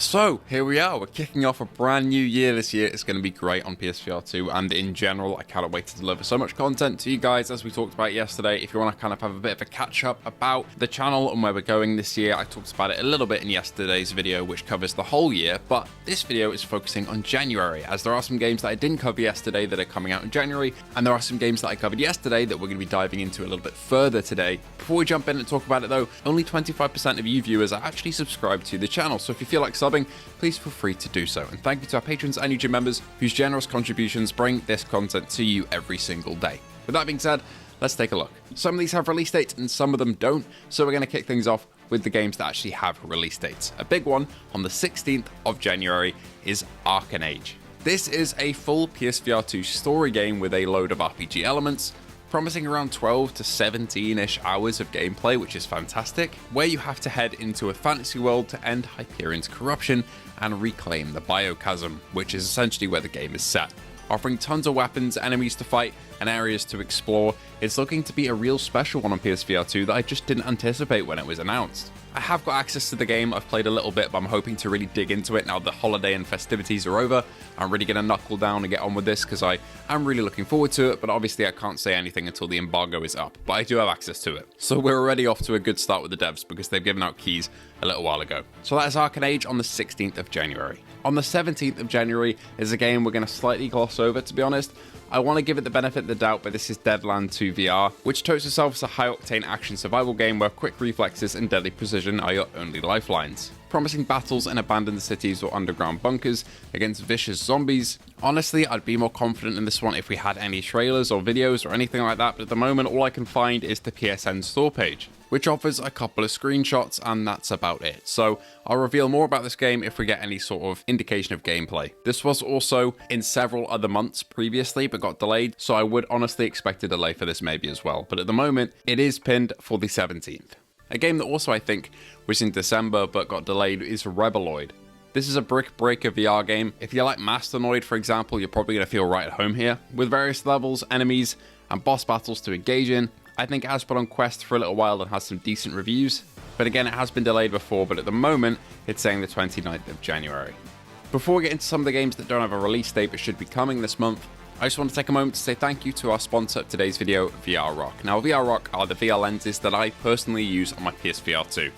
So here we are, we're kicking off a brand new year this year. It's going to be great on PSVR2 and in general. I cannot wait to deliver so much content to you guys as we talked about yesterday. If you want to kind of have a bit of a catch up about the channel and where we're going this year, I talked about it a little bit in yesterday's video, which covers the whole year, but this video is focusing on January, as there are some games that I didn't cover yesterday that are coming out in January, and there are some games that I covered yesterday that we're going to be diving into a little bit further today. Before we jump in and talk about it though, only 25% of you viewers are actually subscribed to the channel, so if you feel like subbing, please feel free to do so. And thank you to our patrons and YouTube members whose generous contributions bring this content to you every single day. With that being said, let's take a look. Some of these have release dates and some of them don't, so we're going to kick things off with the games that actually have release dates. A big one on the 16th of January is Aran Age. This is a full PSVR2 story game with a load of RPG elements, promising around 12 to 17-ish hours of gameplay, which is fantastic, where you have to head into a fantasy world to end Hyperion's corruption and reclaim the Biochasm, which is essentially where the game is set. Offering tons of weapons, enemies to fight, and areas to explore, it's looking to be a real special one on PSVR2 that I just didn't anticipate when it was announced. I have got access to the game, I've played a little bit, but I'm hoping to really dig into it now the holiday and festivities are over. I'm really going to knuckle down and get on with this because I am really looking forward to it, but obviously I can't say anything until the embargo is up, but I do have access to it. So we're already off to a good start with the devs because they've given out keys a little while ago. So that is Aran Age on the 16th of January. On the 17th of January is a game we're going to slightly gloss over, to be honest. I want to give it the benefit of the doubt, but this is Deadland 2 VR, which touts itself as a high-octane action survival game where quick reflexes and deadly precision are your only lifelines. Promising battles in abandoned cities or underground bunkers against vicious zombies. Honestly, I'd be more confident in this one if we had any trailers or videos or anything like that, but at the moment all I can find is the PSN store page, which offers a couple of screenshots, and that's about it. So I'll reveal more about this game if we get any sort of indication of gameplay. This was also in several other months previously, but got delayed, so I would honestly expect a delay for this maybe as well. But at the moment, it is pinned for the 17th. A game that also I think was in December but got delayed is Raloid. This is a brick breaker VR game. If you like Masternoid, for example, you're probably going to feel right at home here. With various levels, enemies, and boss battles to engage in, I think it has been on Quest for a little while and has some decent reviews. But again, it has been delayed before, but at the moment, it's saying the 29th of January. Before we get into some of the games that don't have a release date but should be coming this month, I just want to take a moment to say thank you to our sponsor of today's video, VRRock. Now, VRRock are the VR lenses that I personally use on my PSVR2.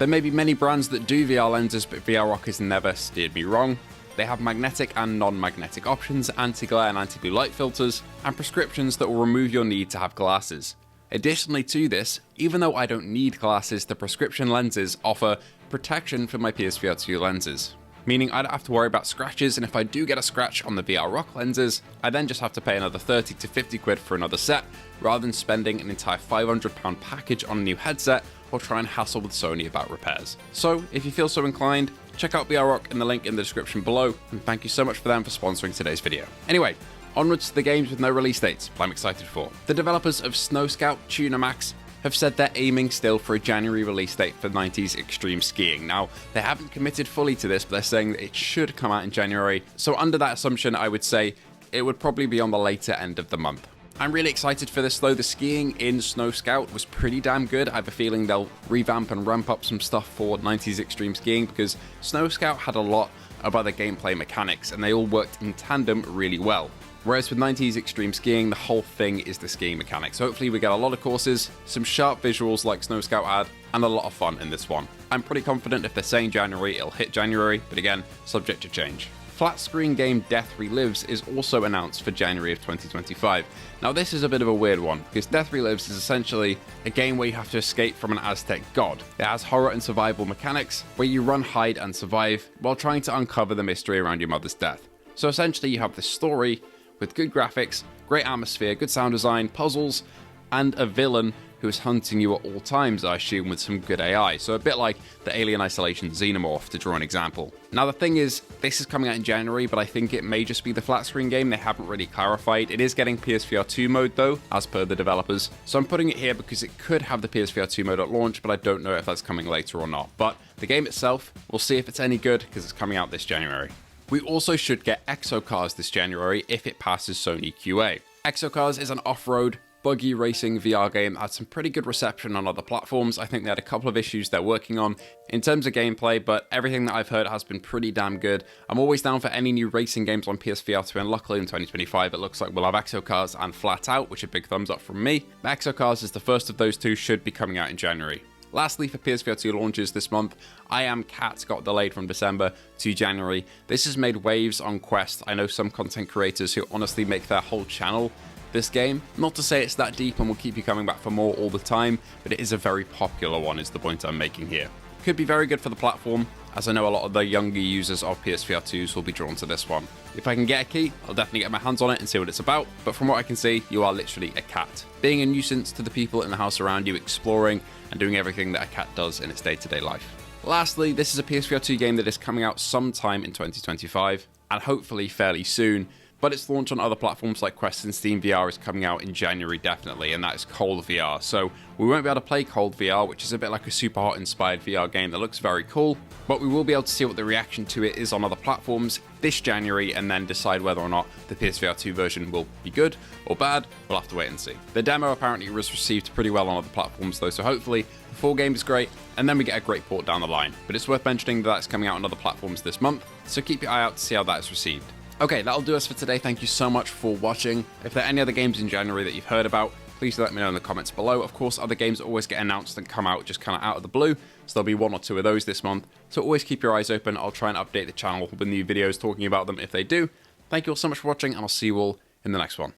There may be many brands that do VR lenses, but VRRock has never steered me wrong. They have magnetic and non-magnetic options, anti-glare and anti-blue light filters, and prescriptions that will remove your need to have glasses. Additionally to this, even though I don't need glasses, the prescription lenses offer protection for my PSVR2 lenses. Meaning I don't have to worry about scratches, and if I do get a scratch on the VRRock lenses, I then just have to pay another 30 to 50 quid for another set, rather than spending an entire £500 package on a new headset, or try and hassle with Sony about repairs. So, if you feel so inclined, check out VRRock in the link in the description below, and thank you so much for them for sponsoring today's video. Anyway, onwards to the games with no release dates I'm excited for. The developers of Snow Scout Tuna Max have said they're aiming still for a January release date for 90s Extreme Skiing. Now, they haven't committed fully to this, but they're saying that it should come out in January. So under that assumption, I would say it would probably be on the later end of the month. I'm really excited for this though. The skiing in Snow Scout was pretty damn good. I have a feeling they'll revamp and ramp up some stuff for 90s Extreme Skiing because Snow Scout had a lot of other gameplay mechanics and they all worked in tandem really well. Whereas with 90s Extreme Skiing, the whole thing is the skiing mechanics. So hopefully we get a lot of courses, some sharp visuals like Snow Scout had, and a lot of fun in this one. I'm pretty confident if they're saying January, it'll hit January, but again, subject to change. Flat screen game Death Relives is also announced for January of 2025. Now this is a bit of a weird one, because Death Relives is essentially a game where you have to escape from an Aztec god. It has horror and survival mechanics, where you run, hide, and survive, while trying to uncover the mystery around your mother's death. So essentially you have this story, with good graphics, great atmosphere, good sound design, puzzles, and a villain who is hunting you at all times, I assume, with some good AI. So a bit like the Alien Isolation Xenomorph, to draw an example. Now the thing is, this is coming out in January, but I think it may just be the flat screen game. They haven't really clarified. It is getting PSVR2 mode though, as per the developers. So I'm putting it here because it could have the PSVR2 mode at launch, but I don't know if that's coming later or not. But the game itself, we'll see if it's any good because it's coming out this January. We also should get EXO Cars this January if it passes Sony QA. EXO Cars is an off-road buggy racing VR game that had some pretty good reception on other platforms. I think they had a couple of issues they're working on in terms of gameplay, but everything that I've heard has been pretty damn good. I'm always down for any new racing games on PSVR2, and luckily in 2025 it looks like we'll have EXO Cars and Flat Out, which are big thumbs up from me. EXO Cars is the first of those two, should be coming out in January. Lastly, for PSVR2 launches this month, I Am Cat got delayed from December to January. This has made waves on Quest. I know some content creators who honestly make their whole channel this game. Not to say it's that deep and will keep you coming back for more all the time, but it is a very popular one is the point I'm making here. Could be very good for the platform, as I know a lot of the younger users of PSVR2s will be drawn to this one. If I can get a key, I'll definitely get my hands on it and see what it's about, but from what I can see, you are literally a cat, being a nuisance to the people in the house around you, exploring and doing everything that a cat does in its day-to-day life. Lastly, this is a PSVR2 game that is coming out sometime in 2025, and hopefully fairly soon, but its launch on other platforms like Quest and Steam VR is coming out in January definitely, and that is Cold VR. So we won't be able to play Cold VR, which is a bit like a Super Hot inspired VR game that looks very cool, but we will be able to see what the reaction to it is on other platforms this January and then decide whether or not the PSVR2 version will be good or bad. We'll have to wait and see. The demo apparently was received pretty well on other platforms though, so hopefully the full game is great and then we get a great port down the line. But it's worth mentioning that that's coming out on other platforms this month, so keep your eye out to see how that is received. Okay, that'll do us for today. Thank you so much for watching. If there are any other games in January that you've heard about, please let me know in the comments below. Of course, other games always get announced and come out just kind of out of the blue, so there'll be one or two of those this month. So always keep your eyes open. I'll try and update the channel with new videos talking about them if they do. Thank you all so much for watching, and I'll see you all in the next one.